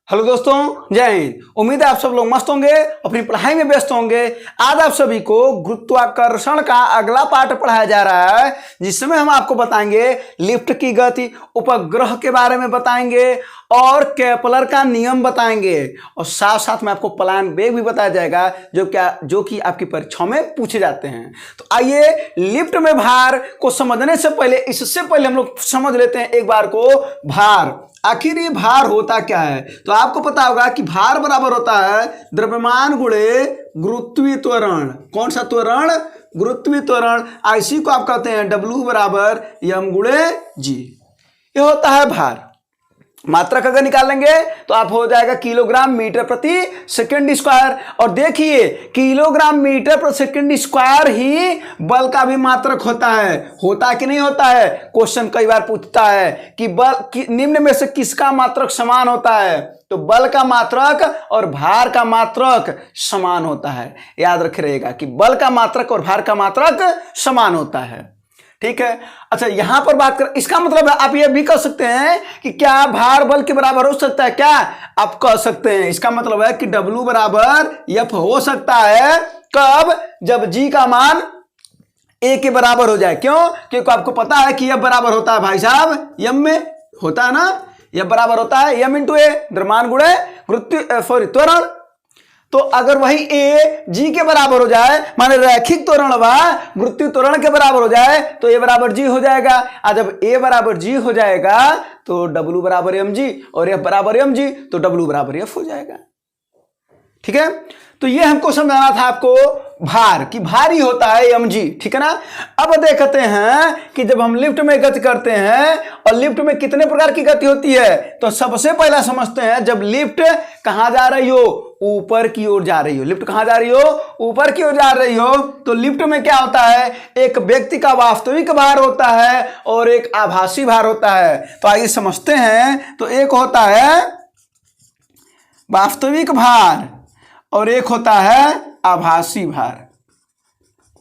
Hello दोस्तों, जय हिंद। उम्मीद है आप सब लोग मस्त होंगे, अपनी पढ़ाई में व्यस्त होंगे। आज आप सभी को गुरुत्वाकर्षण का अगला पाठ पढ़ाया जा रहा है, जिसमें हम आपको बताएंगे लिफ्ट की गति, उपग्रह के बारे में बताएंगे और केपलर का नियम बताएंगे और साथ साथ में आपको प्लान वेग भी बताया जाएगा जो कि आपकी परीक्षाओं में पूछे जाते हैं। तो आइए लिफ्ट में भार को समझने से पहले इससे पहले हम लोग समझ लेते हैं एक बार को भार। आखिर ये भार होता क्या है? तो आपको पता होगा कि भार बराबर होता है द्रव्यमान गुणे गुरुत्वीय त्वरण। कौन सा त्वरण? गुरुत्वीय त्वरण। इसी को आप कहते हैं W बराबर m गुणे g। ये होता है भार। मात्रक अगर निकालेंगे तो आप हो जाएगा किलोग्राम मीटर प्रति सेकंड स्क्वायर। और देखिए किलोग्राम मीटर प्रति सेकंड स्क्वायर ही बल का भी मात्रक होता है। होता कि नहीं होता है? क्वेश्चन कई बार पूछता है कि बल निम्न में से किसका मात्रक समान होता है? तो बल का मात्रक और भार का मात्रक समान होता है। याद रखिएगा कि बल का मात्रक और भार का मात्रक समान होता है। ठीक है। अच्छा, यहां पर बात कर, इसका मतलब है आप ये भी कह सकते हैं कि क्या भार बल के बराबर हो सकता है? क्या आप कह सकते हैं? इसका मतलब है कि W बराबर F हो सकता है। कब? जब G का मान A के बराबर हो जाए। क्यों? क्योंकि आपको पता है कि F बराबर होता है भाई साहब M में होता है ना। F बराबर होता है M इंटू A, द्रव्यमान गुणे त्वरण। तो अगर वही A G के बराबर हो जाए, माने रैखिक त्वरण व गुरुत्वीय त्वरण के बराबर हो जाए, तो A बराबर G हो जाएगा। और जब A बराबर G हो जाएगा तो W बराबर mg और F बराबर mg, तो W बराबर F हो जाएगा। ठीक है। तो ये हमको समझाना था आपको भार कि भारी होता है mg। ठीक है ना। अब देखते हैं कि जब हम लिफ्ट में गति करते हैं और लिफ्ट में कितने प्रकार की गति होती है, तो सबसे पहला समझते हैं जब लिफ्ट कहां जा रही हो? ऊपर की ओर जा रही हो। लिफ्ट कहां जा रही हो? ऊपर की ओर जा रही हो। तो लिफ्ट में क्या होता है? एक व्यक्ति का वास्तविक भार होता है और एक आभासी भार होता है। तो आइए समझते हैं। तो एक होता है वास्तविक भार और एक होता है आभासी भार।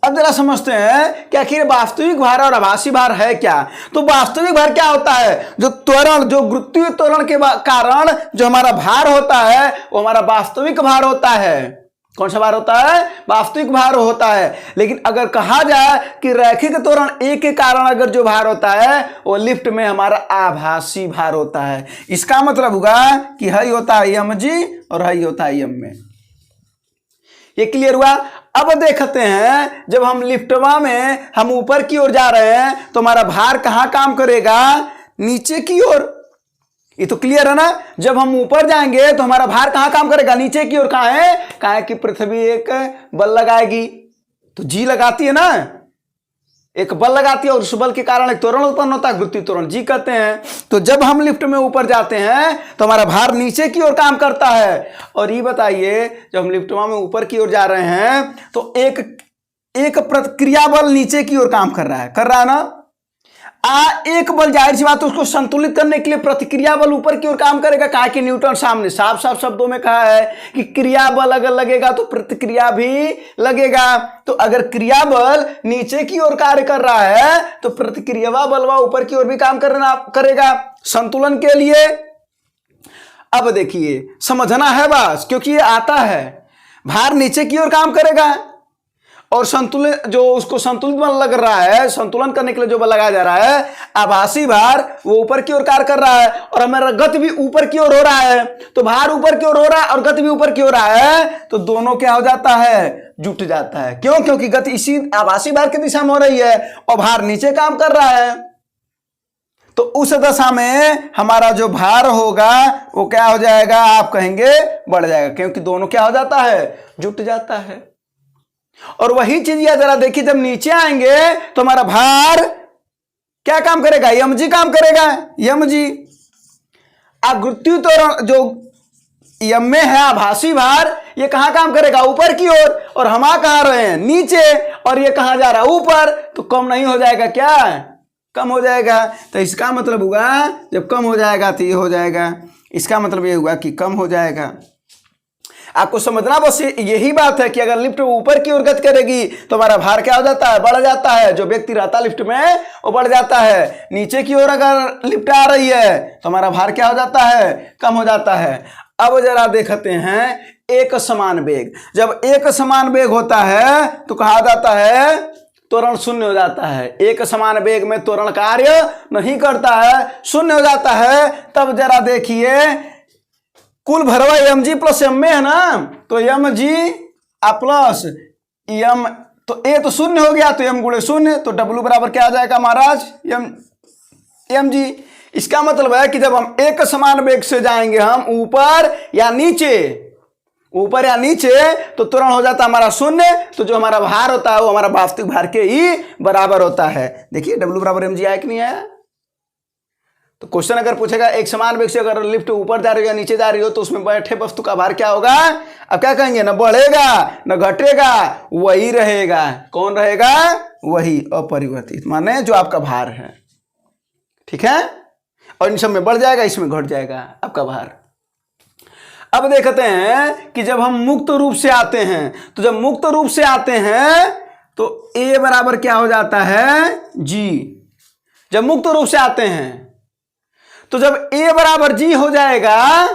अब जरा समझते हैं कि आखिर वास्तविक भार और आभासी भार है क्या। तो वास्तविक भार क्या होता है? जो त्वरण, जो गुरुत्वीय त्वरण के कारण जो हमारा भार होता है वो हमारा वास्तविक भार होता है। कौन सा भार होता है? वास्तविक भार होता है। लेकिन अगर कहा जाए कि रैखिक त्वरण A के कारण अगर जो भार होता है वो लिफ्ट में हमारा आभासी भार होता है। इसका मतलब होगा कि हई होता है mg और हई होता है m में। ये क्लियर हुआ? अब देखते हैं जब हम लिफ्टवा में हम ऊपर की ओर जा रहे हैं तो हमारा भार कहां काम करेगा? नीचे की ओर। ये तो क्लियर है ना। जब हम ऊपर जाएंगे तो हमारा भार कहां काम करेगा? नीचे की ओर। कहां है? कहां है कि पृथ्वी एक बल लगाएगी, तो G लगाती है ना, एक बल लगाती है और उस बल के कारण एक त्वरण उत्पन्न होता है, गुरुत्वीय त्वरण G कहते हैं। तो जब हम लिफ्ट में ऊपर जाते हैं तो हमारा भार नीचे की ओर काम करता है। और ये बताइए जब हम लिफ्ट में ऊपर की ओर जा रहे हैं तो एक प्रतिक्रिया बल नीचे की ओर काम कर रहा है ना। एक बल जाहिर सी बात उसको संतुलित करने के लिए प्रतिक्रिया बल ऊपर की ओर काम करेगा। कहा कि न्यूटन सामने साफ साफ शब्दों में कहा है कि क्रिया बल अगर लगेगा तो प्रतिक्रिया भी लगेगा। तो अगर क्रिया बल नीचे की ओर कार्य कर रहा है तो प्रतिक्रिया बल ऊपर की ओर भी काम करेगा संतुलन के लिए। अब देखिए समझना है बस, क्योंकि ये आता है। भार नीचे की ओर काम करेगा और संतुलन जो उसको संतुलित बल लग रहा है, संतुलन करने के लिए जो बल लगाया जा रहा है आभासी भार, वो ऊपर की ओर कार्य कर रहा है और हमारा गति भी ऊपर की ओर हो रहा है। तो भार ऊपर की ओर हो रहा है और गति भी ऊपर की ओर रहा है, तो दोनों क्या हो जाता है? जुट जाता है। क्यों? क्योंकि गति इसी आभासी भार की दिशा में हो रही है और भार नीचे काम कर रहा है। तो उस दशा में हमारा जो भार होगा वो क्या हो जाएगा? आप कहेंगे बढ़ जाएगा, क्योंकि दोनों क्या हो जाता है? जुट जाता है। और वही चीज या जरा देखिए, जब नीचे आएंगे तो हमारा भार क्या काम करेगा? mg काम करेगा। mg गुरुत्वीय त्वरण जो m में है आभासी भार, ये कहां काम करेगा? ऊपर की ओर। और हम कहां रहे हैं? नीचे। और ये कहां जा रहा है? ऊपर। तो कम नहीं हो जाएगा क्या? कम हो जाएगा। तो इसका मतलब हुआ जब कम हो जाएगा तो ये हो जाएगा। इसका मतलब ये हुआ कि कम हो जाएगा। आपको समझना बस यही बात है कि अगर लिफ्ट ऊपर की ओर गति करेगी तो हमारा भार क्या हो जाता है? बढ़ जाता है। जो व्यक्ति रहता है लिफ्ट में वो बढ़ जाता है। नीचे की ओर अगर लिफ्ट आ रही है तो हमारा भार क्या हो जाता है? कम हो जाता है। अब जरा देखते हैं एक समान वेग। जब एक समान वेग होता है तो कहा जाता है त्वरण शून्य हो जाता है। एक समान वेग में त्वरण कार्य नहीं करता है, शून्य हो जाता है। तब जरा देखिए कुल भरवा एम जी प्लस एम में है ना, तो एम जी प्लस एम, तो ए तो शून्य हो गया तो एम गुणे शून्य, तो डब्ल्यू बराबर क्या आ जाएगा महाराज, एम जी। इसका मतलब है कि जब हम एक समान वेग से जाएंगे हम ऊपर या नीचे, ऊपर या नीचे, तो त्वरण हो जाता है हमारा शून्य। तो जो हमारा भार होता है वो हमारा वास्तविक भार के ही बराबर होता है। देखिए डब्ल्यू बराबर एम जी आया कि नहीं आया। तो क्वेश्चन अगर पूछेगा एक समान वेग से अगर लिफ्ट ऊपर जा रही हो या नीचे जा रही हो तो उसमें बैठे वस्तु का भार क्या होगा, अब क्या कहेंगे, न बढ़ेगा न घटेगा, वही रहेगा। कौन रहेगा, वही अपरिवर्तित, माने जो आपका भार है। ठीक है, और इन सब में बढ़ जाएगा, इसमें घट जाएगा आपका भार। अब देखते हैं कि जब हम मुक्त रूप से आते हैं, तो जब मुक्त रूप से आते हैं तो ए बराबर क्या हो जाता है, जी। जब मुक्त रूप से आते हैं तो जब ए बराबर जी हो जाएगा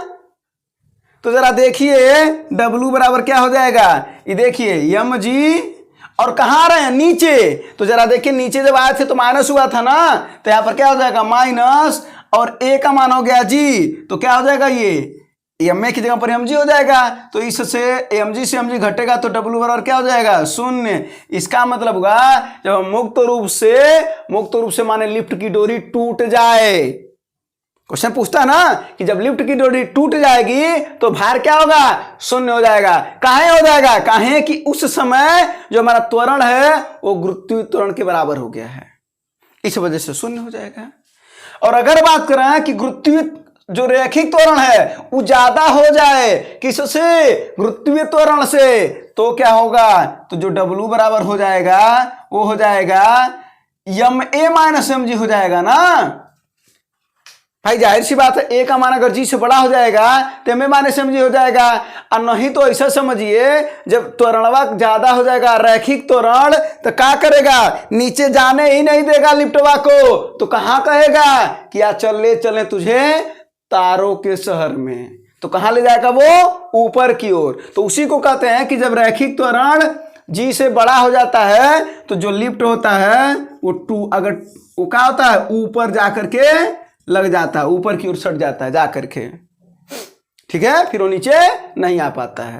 तो जरा देखिए डब्ल्यू बराबर क्या हो जाएगा, ये देखिए एम जी, और कहाँ आ रहे हैं, नीचे। तो जरा देखिए नीचे जब आए थे तो माइनस हुआ था ना, तो यहां पर क्या हो जाएगा माइनस, और ए का मान हो गया जी, तो क्या हो जाएगा ये एम ए की जगह पर एम जी हो जाएगा। तो इससे एम जी से एम जी घटेगा तो डब्ल्यू बराबर क्या हो जाएगा, शून्य। इसका मतलब होगा जब हम मुक्त रूप से माने लिफ्ट की डोरी टूट जाए, क्वेश्चन पूछता है ना कि जब लिफ्ट की डोरी टूट जाएगी तो भार क्या होगा, शून्य हो जाएगा। काहे हो जाएगा, काहे कि उस समय जो हमारा त्वरण है वो गुरुत्वीय त्वरण के बराबर हो गया है, इस वजह से शून्य हो जाएगा। और अगर बात करें कि गुरुत्वीय जो रैखिक त्वरण है वो ज्यादा हो जाए किससे, गुरुत्वीय त्वरण से, तो क्या होगा, तो जो डब्ल्यू बराबर हो जाएगा वो हो जाएगा M A minus M G हो जाएगा ना भाई। जाहिर सी बात है ए का मान अगर जी से बड़ा हो जाएगा तो M A minus M G हो जाएगा। और नहीं तो ऐसा समझिए जब त्वरणवा ज्यादा हो जाएगा रैखिक त्वरण, तो क्या करेगा, नीचे जाने ही नहीं देगा लिफ्टवा को, तो कहाँ कहेगा कि आ चले चले तुझे तारों के शहर में, तो कहाँ ले जाएगा वो, ऊपर की ओर। तो उसी को कहते हैं कि जब रैखिक त्वरण जी से बड़ा हो जाता है तो जो लिफ्ट होता है वो अगर वो क्या होता है, ऊपर जाकर के लग जाता है, ऊपर की ओर सट जाता है जाकर के। ठीक है, फिर वो नीचे नहीं आ पाता है।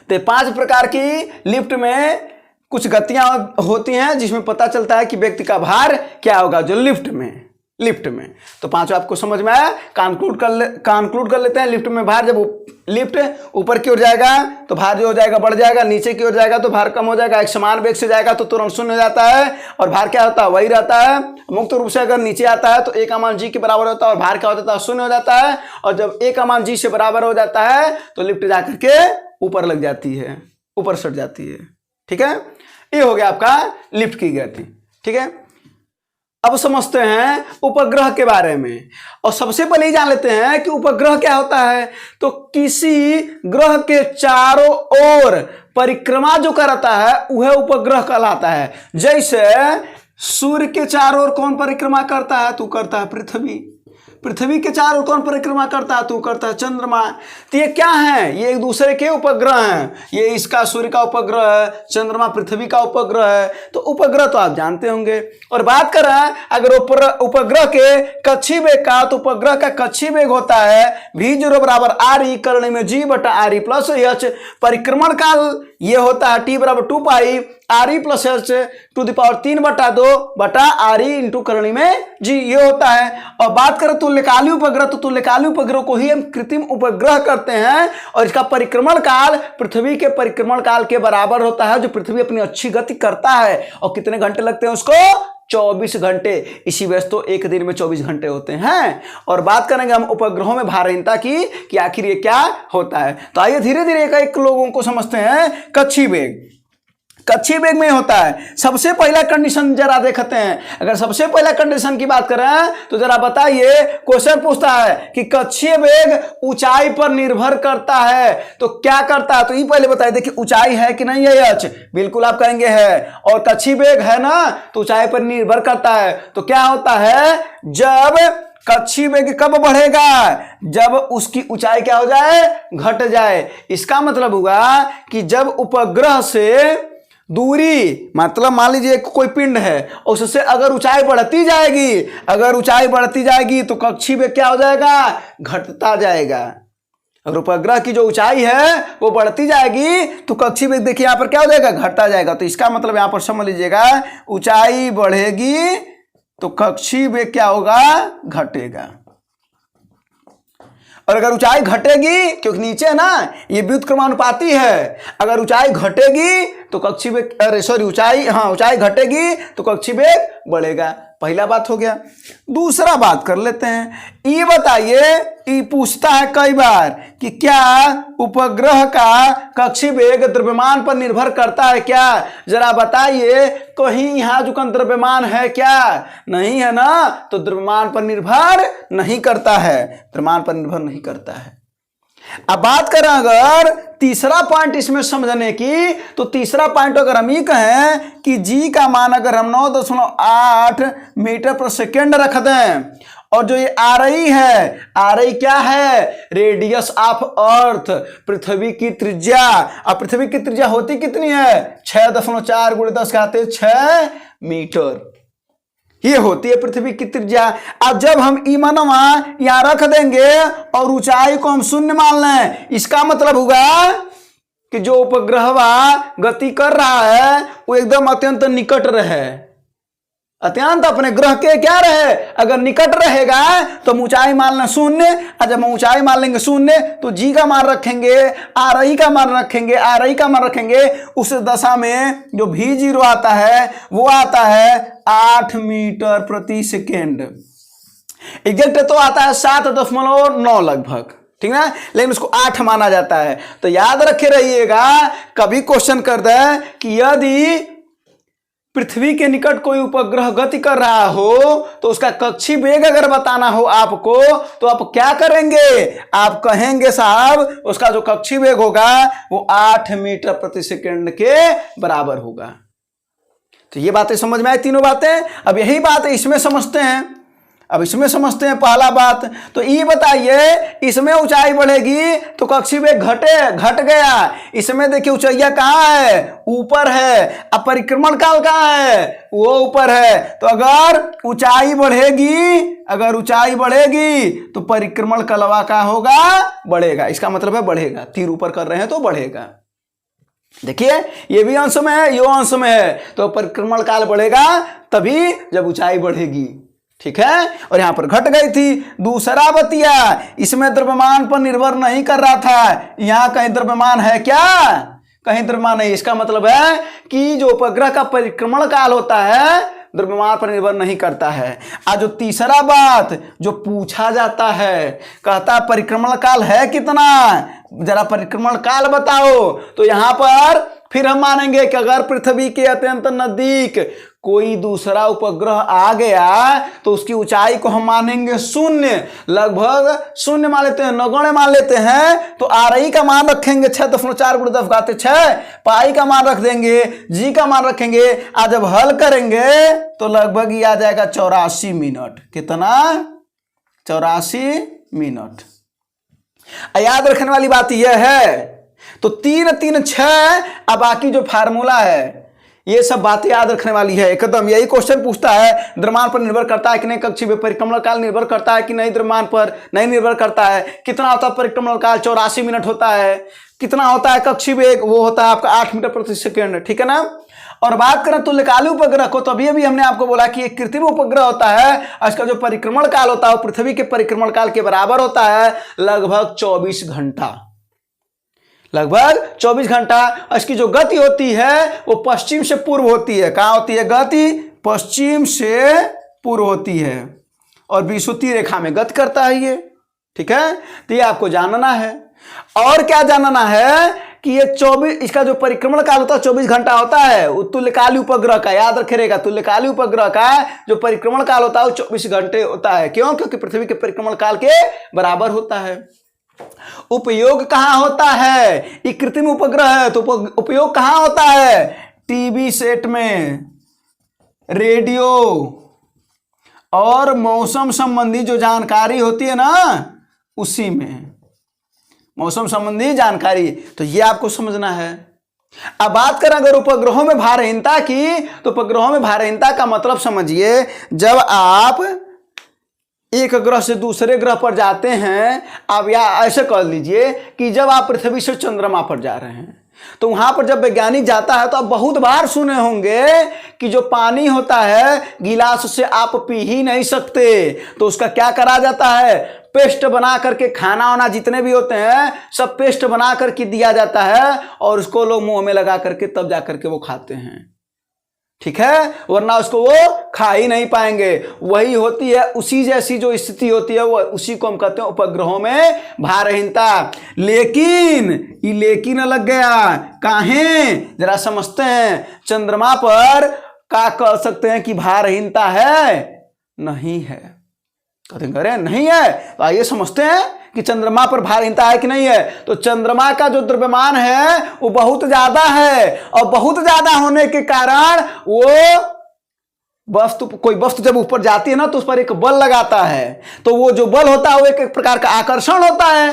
तो 5 प्रकार की लिफ्ट में कुछ गतियां होती हैं जिसमें पता चलता है कि व्यक्ति का भार क्या होगा, जो लिफ्ट में। तो 5 आपको समझ में आया, कंक्लूड कर लेते हैं। लिफ्ट में भार, जब लिफ्ट ऊपर की ओर जाएगा तो भार जो हो जाएगा बढ़ जाएगा, नीचे की ओर जाएगा तो भार कम हो जाएगा, एक समान वेग से जाएगा तो तुरंत शून्य हो जाता है और भार क्या होता है, वही रहता है। मुक्त रूप से अगर नीचे आता है तो ए का मान जी के बराबर होता है और भार क्या हो जाता है, शून्य हो जाता है। और जब ए का मान जी से बराबर हो जाता है तो लिफ्ट जाकर के ऊपर लग जाती है, ऊपर सट जाती है। ठीक है, ये हो गया आपका लिफ्ट की गति। ठीक है, अब समझते हैं उपग्रह के बारे में। और सबसे पहले ही जान लेते हैं कि उपग्रह क्या होता है। तो किसी ग्रह के चारों ओर परिक्रमा जो करता है वह उपग्रह कहलाता है। जैसे सूर्य के चारों ओर कौन परिक्रमा करता है, तू करता है पृथ्वी। पृथ्वी के चारों ओर कौन परिक्रमा करता है, तू करता है चंद्रमा। तो ये क्या है, ये एक दूसरे के उपग्रह हैं। ये इसका सूर्य का उपग्रह है, चंद्रमा पृथ्वी का उपग्रह है। तो उपग्रह तो आप जानते होंगे। और बात करें अगर उपग्रह के कक्षी वेग का, तो उपग्रह का कक्षी वेग होता है v0 बराबर आर ई करने में जी बटा आर ई प्लस एच। परिक्रमण काल ये होता है टी बराबर 2 pi R E plus H to the power 3/2 बटा आर ई इंटू करणी में जी, ये होता है। और बात करें तुल्यकालिक उपग्रह, तो तुल्यकालिक उपग्रह को ही हम कृत्रिम उपग्रह करते हैं और इसका परिक्रमण काल पृथ्वी के परिक्रमण काल के बराबर होता है, जो पृथ्वी अपनी अच्छी गति करता है। और कितने घंटे लगते हैं उसको, 24 घंटे। इसी वजह से तो एक दिन में 24 घंटे होते हैं। और बात करेंगे हम उपग्रहों में भारहीनता की कि आखिर ये क्या होता है। तो आइए धीरे धीरे एक लोगों को समझते हैं। कक्षी वेग, कक्षीय वेग में होता है। सबसे पहला कंडीशन जरा देखते हैं। अगर सबसे पहला कंडीशन की बात करें तो जरा बताइए, क्वेश्चन पूछता है कि कक्षीय वेग ऊंचाई पर निर्भर करता है, तो क्या करता है। तो ये पहले बताइए, देखिए ऊंचाई है कि नहीं है एच, बिल्कुल आप कहेंगे है। और कक्षीय वेग है ना, तो ऊंचाई पर निर्भर करता है। तो क्या होता है, जब कक्षीय वेग कब बढ़ेगा? जब उसकी ऊंचाई क्या हो जाए? घट जाए। इसका मतलब होगा कि जब उपग्रह से दूरी, मतलब मान लीजिए कोई पिंड है, उससे अगर ऊंचाई बढ़ती जाएगी, अगर ऊंचाई बढ़ती जाएगी तो कक्षीय वेग क्या हो जाएगा? घटता जाएगा। अगर उपग्रह की जो ऊंचाई है वो बढ़ती जाएगी तो कक्षीय वेग देखिए यहां पर क्या हो जाएगा? घटता जाएगा। तो इसका मतलब यहां पर समझ लीजिएगा, ऊंचाई बढ़ेगी तो कक्षीय वेग क्या होगा? घटेगा। और अगर ऊंचाई घटेगी, क्योंकि नीचे ना ये व्युत्क्रमानुपाती है, अगर ऊंचाई घटेगी तो कक्षीय वेग, अरे सॉरी ऊंचाई घटेगी तो कक्षीय वेग बढ़ेगा। पहला बात हो गया। दूसरा बात कर लेते हैं। ये बताइए, ये पूछता है कई बार कि क्या उपग्रह का कक्षीय वेग द्रव्यमान पर निर्भर करता है क्या? जरा बताइए, कहीं यहाँ जो द्रव्यमान है क्या? नहीं है ना, तो द्रव्यमान पर निर्भर नहीं करता है, द्रव्यमान पर निर्भर नहीं करता है। अब बात करें अगर तीसरा पॉइंट इसमें समझने की, तो तीसरा पॉइंट अगर हम ये कहें कि जी का मान अगर हम 9.8 मीटर पर सेकेंड रख दें, और जो ये RI है, RI क्या है? रेडियस ऑफ अर्थ, पृथ्वी की त्रिज्या। अब पृथ्वी की त्रिज्या होती कितनी है? 6.4 × 10⁻6 मीटर, ये होती है पृथ्वी की त्रिज्या। अब जब हम मनवा यहां रख देंगे और ऊंचाई को हम शून्य मान लें, इसका मतलब होगा कि जो उपग्रह गति कर रहा है वो एकदम अत्यंत निकट रहे, अत्यंत अपने ग्रह के क्या रहे? अगर निकट रहेगा तो हम ऊंचाई मान लें शून्य, और जब हम ऊंचाई मान लेंगे शून्य तो जी का मान रखेंगे, RI का मान रखेंगे, RI का मान रखेंगे, उस दशा में जो V0 आता है वो आता है 8 मीटर प्रति सेकेंड। एग्जैक्ट तो आता है 7.9 लगभग, ठीक है, लेकिन उसको 8 माना जाता है। तो याद रखे रहिएगा, कभी क्वेश्चन कर दे कि यदि पृथ्वी के निकट कोई उपग्रह गति कर रहा हो तो उसका कक्षीय वेग अगर बताना हो आपको, तो आप क्या करेंगे? आप कहेंगे साहब उसका जो कक्षीय वेग होगा वो 8 मीटर प्रति सेकंड के बराबर होगा। तो ये बातें समझ में आई, तीनों बातें। अब यही बात इसमें समझते हैं। अब इसमें समझते हैं पहला बात, तो ये बताइए, इसमें ऊंचाई बढ़ेगी तो कक्षीय वेग घट गया। इसमें देखिए ऊंचाइयां कहाँ है? ऊपर है। अब परिक्रमण काल कहाँ है? वो ऊपर है। तो अगर ऊंचाई बढ़ेगी तो परिक्रमण कालवा का होगा? बढ़ेगा। इसका मतलब है बढ़ेगा, तीर ऊपर कर रहे हैं तो बढ़ेगा। देखिए ये भी अंश में है, यो अंश में है, तो परिक्रमण काल बढ़ेगा तभी जब ऊंचाई बढ़ेगी, ठीक है। और यहां पर घट गई थी। दूसरा बतिया, इसमें द्रव्यमान पर निर्भर नहीं कर रहा था, यहां कहीं द्रव्यमान है क्या? कहीं द्रव्यमान नहीं। इसका मतलब है कि जो उपग्रह का परिक्रमण काल होता है द्रव्यमान पर निर्भर नहीं करता है। आज जो तीसरा बात जो पूछा जाता है, कहता है परिक्रमण काल है कितना, जरा परिक्रमण काल बताओ। तो यहां पर फिर हम मानेंगे कि अगर पृथ्वी के अत्यंत नजदीक कोई दूसरा उपग्रह आ गया तो उसकी ऊंचाई को हम मानेंगे शून्य, लगभग शून्य मान लेते हैं, नगण्य मान लेते हैं। तो RI का मान रखेंगे 6.4 × 10⁻6, पाई का मान रख देंगे, जी का मान रखेंगे। आज जब हल करेंगे तो लगभग ये आ जाएगा 84 मिनट। कितना? 84 मिनट। याद रखने वाली बात यह है, तो 3 3 6, अब बाकी जो फार्मूला है ये सब बातें याद रखने वाली है एकदम। यही क्वेश्चन पूछता है द्रव्यमान पर निर्भर करता है कि नहीं कक्षीय वेग, परिक्रमण काल निर्भर करता है कि नहीं, द्रव्यमान पर नहीं निर्भर करता है। कितना होता है परिक्रमण काल? 84 मिनट होता है। कितना होता है कक्षीय वेग? वो होता है आपका 8 मीटर प्रति सेकेंड, ठीक है ना। और बात करें तुल्यकालिक उपग्रह को, तो अभी हमने आपको बोला कि एक कृत्रिम उपग्रह होता है, इसका जो परिक्रमण काल होता है वो पृथ्वी के परिक्रमण काल के बराबर होता है, लगभग 24 घंटा। लगभग 24 घंटा। इसकी जो गति होती है वो पश्चिम से पूर्व होती है। कहाँ होती है गति? पश्चिम से पूर्व होती है और विषुवतीय रेखा में गति करता है ये, ठीक है। तो ये आपको जानना है। और क्या जानना है कि ये 24, इसका जो परिक्रमण काल होता है 24 घंटा होता है। तुल्यकालिक उपग्रह का याद रखिएगा, तुल्यकालिक उपग्रह का जो परिक्रमण काल होता है वो 24 घंटे होता है। क्यों? क्योंकि पृथ्वी के परिक्रमण काल के बराबर होता है। उपयोग कहां होता है? ये कृत्रिम उपग्रह है तो उपयोग कहां होता है? टीवी सेट में, रेडियो और मौसम संबंधी जो जानकारी होती है ना, उसी में मौसम संबंधी जानकारी, तो ये आपको समझना है। अब बात करें अगर उपग्रहों में भारहीनता की, तो उपग्रहों में भारहीनता का मतलब समझिए, जब आप एक ग्रह से दूसरे ग्रह पर जाते हैं, आप या ऐसे कर लीजिए कि जब आप पृथ्वी से चंद्रमा पर जा रहे हैं, तो वहां पर जब वैज्ञानिक जाता है तो आप बहुत बार सुने होंगे कि जो पानी होता है गिलास से आप पी ही नहीं सकते, तो उसका क्या करा जाता है, पेस्ट बना करके, खाना वाना जितने भी होते हैं सब पेस्ट बना करके दिया जाता है, और उसको लोग मुंह में लगा करके तब जा करके वो खाते हैं, ठीक है, वरना उसको वो खा ही नहीं पाएंगे। वही होती है, उसी जैसी जो स्थिति होती है वो, उसी को हम कहते हैं उपग्रहों में भारहीनता। लेकिन ये लेकिन लग गया, काहे, जरा समझते हैं। चंद्रमा पर क्या कह सकते हैं कि भारहीनता है? नहीं है। कहते हैं नहीं है, तो आइए समझते हैं कि चंद्रमा पर भारहीनता है कि नहीं है। तो चंद्रमा का जो द्रव्यमान है वो बहुत ज्यादा है, और बहुत ज्यादा होने के कारण वो वस्तु, कोई वस्तु जब ऊपर जाती है ना तो उस पर एक बल लगाता है, तो वो जो बल होता है वो एक प्रकार का आकर्षण होता है,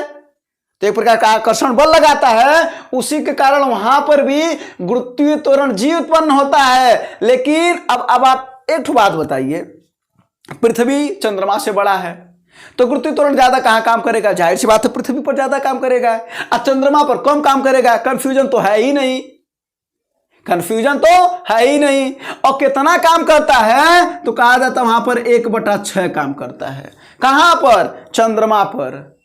तो एक प्रकार का आकर्षण बल लगाता है, उसी के कारण वहां पर भी गुरुत्वीय त्वरण जी उत्पन्न होता है। लेकिन अब आप एक बात बताइए, पृथ्वी चंद्रमा से बड़ा है, तो गुरुत्वीय त्वरण ज्यादा कहां काम करेगा? जाहिर सी बात है पृथ्वी पर ज्यादा काम करेगा, और चंद्रमा पर कम काम करेगा। कंफ्यूजन तो है ही नहीं, कंफ्यूजन तो है ही नहीं। और कितना काम करता है? तो कहा जाता है वहां पर 1/6 काम करता है। कहां पर? चंद्रमा पर।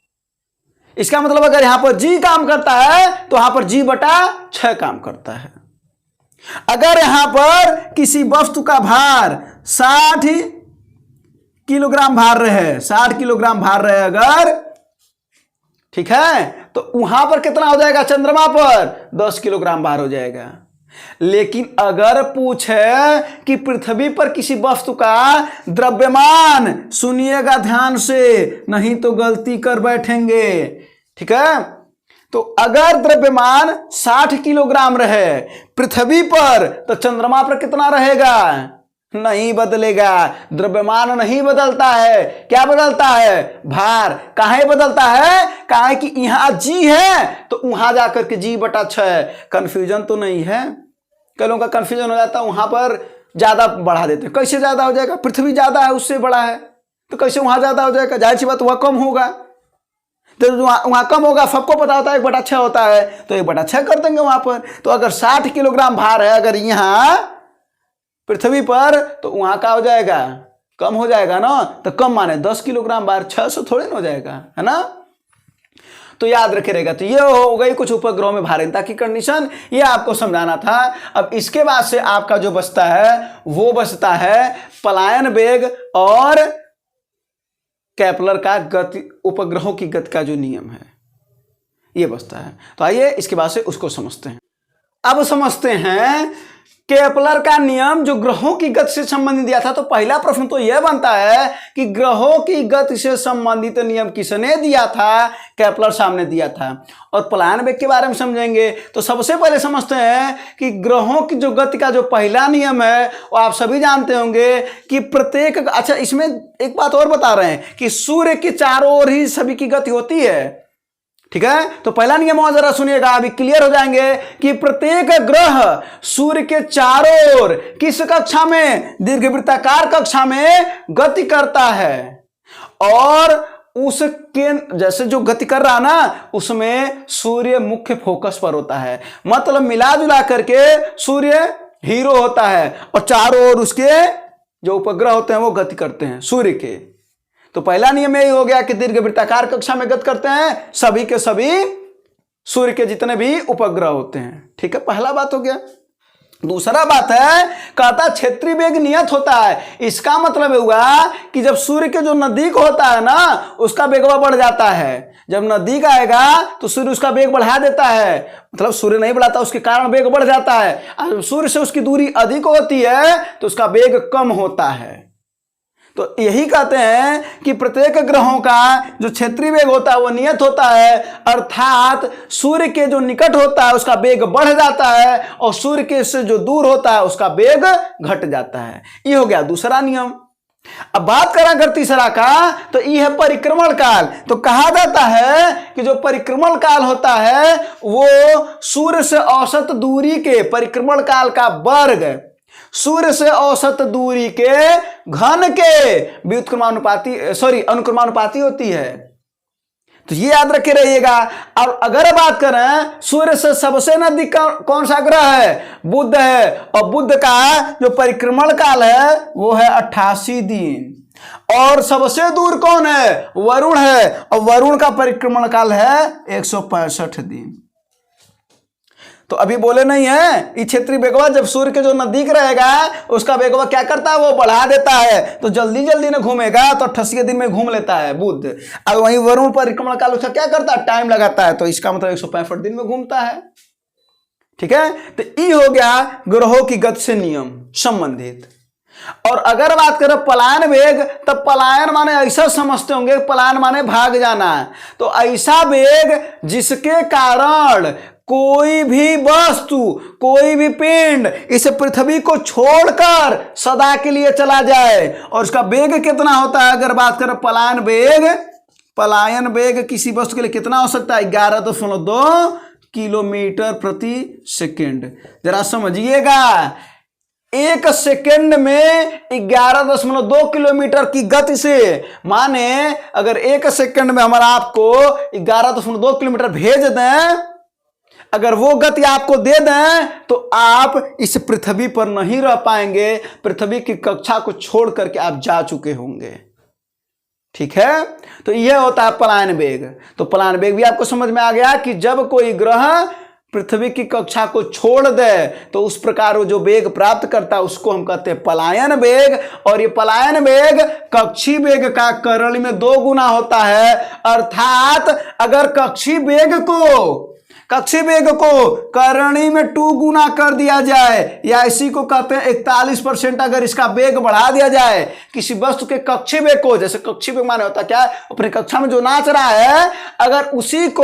इसका मतलब अगर यहां पर जी काम करता है तो वहां पर G/6 काम करता है। अगर यहां पर किसी वस्तु का भार 60 किलोग्राम भार रहे, 60 किलोग्राम भार रहे अगर, ठीक है, तो वहां पर कितना हो जाएगा? चंद्रमा पर 10 किलोग्राम भार हो जाएगा। लेकिन अगर पूछे कि पृथ्वी पर किसी वस्तु का द्रव्यमान, सुनिएगा ध्यान से, नहीं तो गलती कर बैठेंगे, ठीक है, तो अगर द्रव्यमान 60 किलोग्राम रहे पृथ्वी पर, तो चंद्रमा पर कितना रहेगा? नहीं बदलेगा। द्रव्यमान नहीं बदलता है, क्या बदलता है? भार। काहे बदलता है? काहे कि यहां जी है तो वहां जाकर के G/6। कंफ्यूजन तो नहीं है? कई लोगों का कंफ्यूजन हो जाता है, वहां पर ज्यादा बढ़ा देते हैं। कैसे ज्यादा हो जाएगा? पृथ्वी ज्यादा है, उससे बड़ा है, तो कैसे वहां ज्यादा हो जाएगा? जाहिर सी बात वह कम होगा, तो वहां कम होगा, सबको पता होता है 1/6 होता है, तो 1/6 कर देंगे वहां पर। तो अगर 60 किलोग्राम भार है अगर यहां पृथ्वी पर, तो वहां का हो जाएगा? कम हो जाएगा ना। तो कम माने 10 किलोग्राम भार, 600 थोड़े ना हो जाएगा, है ना। तो याद रखे रहेगा। तो ये हो गई कुछ उपग्रहों में भारहीनता की कंडीशन, ये आपको समझाना था। अब इसके बाद से आपका जो बचता है वो बचता है पलायन वेग और केपलर का गति, उपग्रहों की गति का जो नियम है ये बचता है। तो आइए इसके बाद से उसको समझते हैं। अब समझते हैं केपलर का नियम जो ग्रहों की गति से संबंधित दिया था। तो पहला प्रश्न तो यह बनता है कि ग्रहों की गति से संबंधित नियम किसने दिया था? केपलर साहब ने दिया था। और पलायन वेग के बारे में समझेंगे तो सबसे पहले समझते हैं कि ग्रहों की जो गति का जो पहला नियम है वो आप सभी जानते होंगे कि प्रत्येक, अच्छा इसमें एक बात और बता रहे हैं कि सूर्य के चारों ओर ही सभी की गति होती है, ठीक है। तो पहला नियम और जरा सुनिएगा, अभी क्लियर हो जाएंगे कि प्रत्येक ग्रह सूर्य के चारों ओर किस कक्षा में? दीर्घवृत्ताकार कक्षा में गति करता है। और उसके जैसे जो गति कर रहा ना उसमें सूर्य मुख्य फोकस पर होता है, मतलब मिला जुला करके सूर्य हीरो होता है और चारों ओर उसके जो उपग्रह होते हैं वो गति करते हैं सूर्य के। तो पहला नियम यही हो गया कि दीर्घवृत्ताकार कक्षा में गति करते हैं सभी के सभी सूर्य के जितने भी उपग्रह होते हैं, ठीक है, पहला बात हो गया। दूसरा बात है, कहता क्षेत्रीय वेग नियत होता है। इसका मतलब हुआ कि जब सूर्य के जो नजदीक होता है ना उसका वेग बढ़ जाता है, जब नजदीक आएगा तो सूर्य उसका वेग बढ़ा देता है, मतलब सूर्य नहीं बढ़ाता उसके कारण वेग बढ़ जाता है। और सूर्य से उसकी दूरी अधिक होती है तो उसका वेग कम होता है। तो यही कहते हैं कि प्रत्येक ग्रहों का जो क्षेत्रीय वेग होता है वो नियत होता है, अर्थात सूर्य के जो निकट होता है उसका वेग बढ़ जाता है और सूर्य के से जो दूर होता है उसका वेग घट जाता है। ये हो गया दूसरा नियम। अब बात करा अगर तीसरा का, तो यह है परिक्रमण काल। तो कहा जाता है कि जो परिक्रमण काल होता है वो सूर्य से औसत दूरी के परिक्रमण काल का वर्ग सूर्य से औसत दूरी के घन के अनुक्रमानुपाती होती है। तो ये याद रखे रहिएगा। और अगर बात करें सूर्य से सबसे नजदीक कौन सा ग्रह है, बुध है, और बुध का जो परिक्रमण काल है वो है 88 दिन। और सबसे दूर कौन है, वरुण है, और वरुण का परिक्रमण काल है 165 दिन। तो अभी बोले नहीं है, ये क्षेत्रीय वेगवा जब सूर्य के जो नजदीक रहेगा उसका वेगवा क्या करता है, वो बढ़ा देता है, तो जल्दी जल्दी न घूमेगा, तो 88 दिन में घूम लेता है बुध। अब वहीं वरुण परिक्रमण काल उसका क्या करता है, टाइम लगाता है, तो इसका मतलब 165 दिन में घूमता है। ठीक है, तो ये हो गया ग्रहों की गति से नियम संबंधित। और अगर बात करें पलायन वेग, तब पलायन माने ऐसा समझते होंगे, पलायन माने भाग जाना। तो ऐसा वेग जिसके कारण कोई भी वस्तु, कोई भी पिंड इस पृथ्वी को छोड़कर सदा के लिए चला जाए। और उसका वेग कितना होता है, अगर बात करें पलायन वेग किसी वस्तु के लिए कितना हो सकता है, 11.2 किलोमीटर प्रति सेकेंड। जरा समझिएगा, एक सेकेंड में 11.2 किलोमीटर की गति से, माने अगर एक सेकेंड में हमारा आपको 11.2 किलोमीटर भेज दें, अगर वो गति आपको दे दें तो आप इस पृथ्वी पर नहीं रह पाएंगे, पृथ्वी की कक्षा को छोड़ करके आप जा चुके होंगे। ठीक है, तो यह होता है पलायन वेग। तो पलायन वेग भी आपको समझ में आ गया कि जब कोई ग्रह पृथ्वी की कक्षा को छोड़ दे तो उस प्रकार वो जो वेग प्राप्त करता है उसको हम कहते हैं पलायन वेग। और ये पलायन वेग कक्षीय वेग का करली में 2 गुना होता है। अर्थात अगर कक्षीय वेग को करणी में 2 गुना कर दिया जाए, या इसी को कहते हैं 41%, अगर इसका वेग बढ़ा दिया जाए किसी वस्तु के कक्षीय वेग को, जैसे कक्षीय वेग माने होता क्या, अपनी कक्षा में जो नाच रहा है, अगर उसी को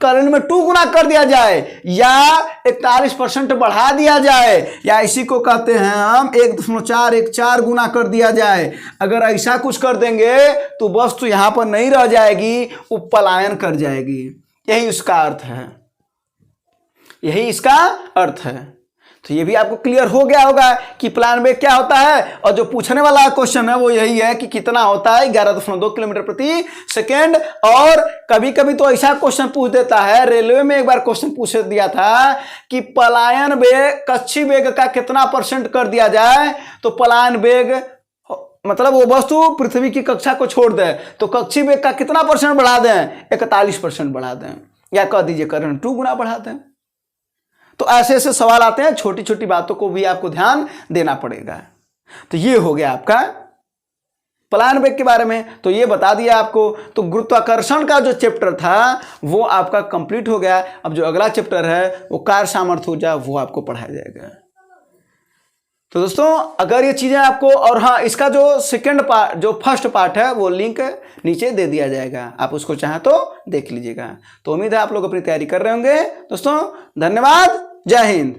करणी में 2 गुना कर दिया जाए या 41% बढ़ा दिया जाए, या इसी को कहते हैं हम 1.414 गुना कर दिया जाए, अगर ऐसा कुछ कर देंगे तो वस्तु यहां पर नहीं रह जाएगी, वो पलायन कर जाएगी। यही उसका अर्थ है, यही इसका अर्थ है। तो ये भी आपको क्लियर हो गया होगा कि पलायन वेग क्या होता है। और जो पूछने वाला क्वेश्चन है वो यही है कि कितना होता है, 11.2 किलोमीटर प्रति सेकेंड। और कभी कभी तो ऐसा क्वेश्चन पूछ देता है, रेलवे में एक बार क्वेश्चन पूछ दिया था कि पलायन वेग कक्षीय वेग का कितना % कर दिया जाए, तो पलायन वेग मतलब वो वस्तु पृथ्वी की कक्षा को छोड़ दे तो कक्षीय वेग का कितना % बढ़ा दें, 41% बढ़ा दें, या कह दीजिए करंट 2 गुना बढ़ा दें। तो ऐसे ऐसे सवाल आते हैं, छोटी छोटी बातों को भी आपको ध्यान देना पड़ेगा। तो ये हो गया आपका पलायन वेग के बारे में, तो ये बता दिया आपको। तो गुरुत्वाकर्षण का जो चैप्टर था वो आपका कंप्लीट हो गया। अब जो अगला चैप्टर है वो कार्य सामर्थ्य ऊर्जा, वो आपको पढ़ाया जाएगा। तो दोस्तों अगर ये चीजें आपको, और हाँ इसका जो फर्स्ट पार्ट है वो लिंक नीचे दे दिया जाएगा, आप उसको चाहें तो देख लीजिएगा। तो उम्मीद है आप लोग अपनी तैयारी कर रहे होंगे। दोस्तों धन्यवाद, जय हिंद।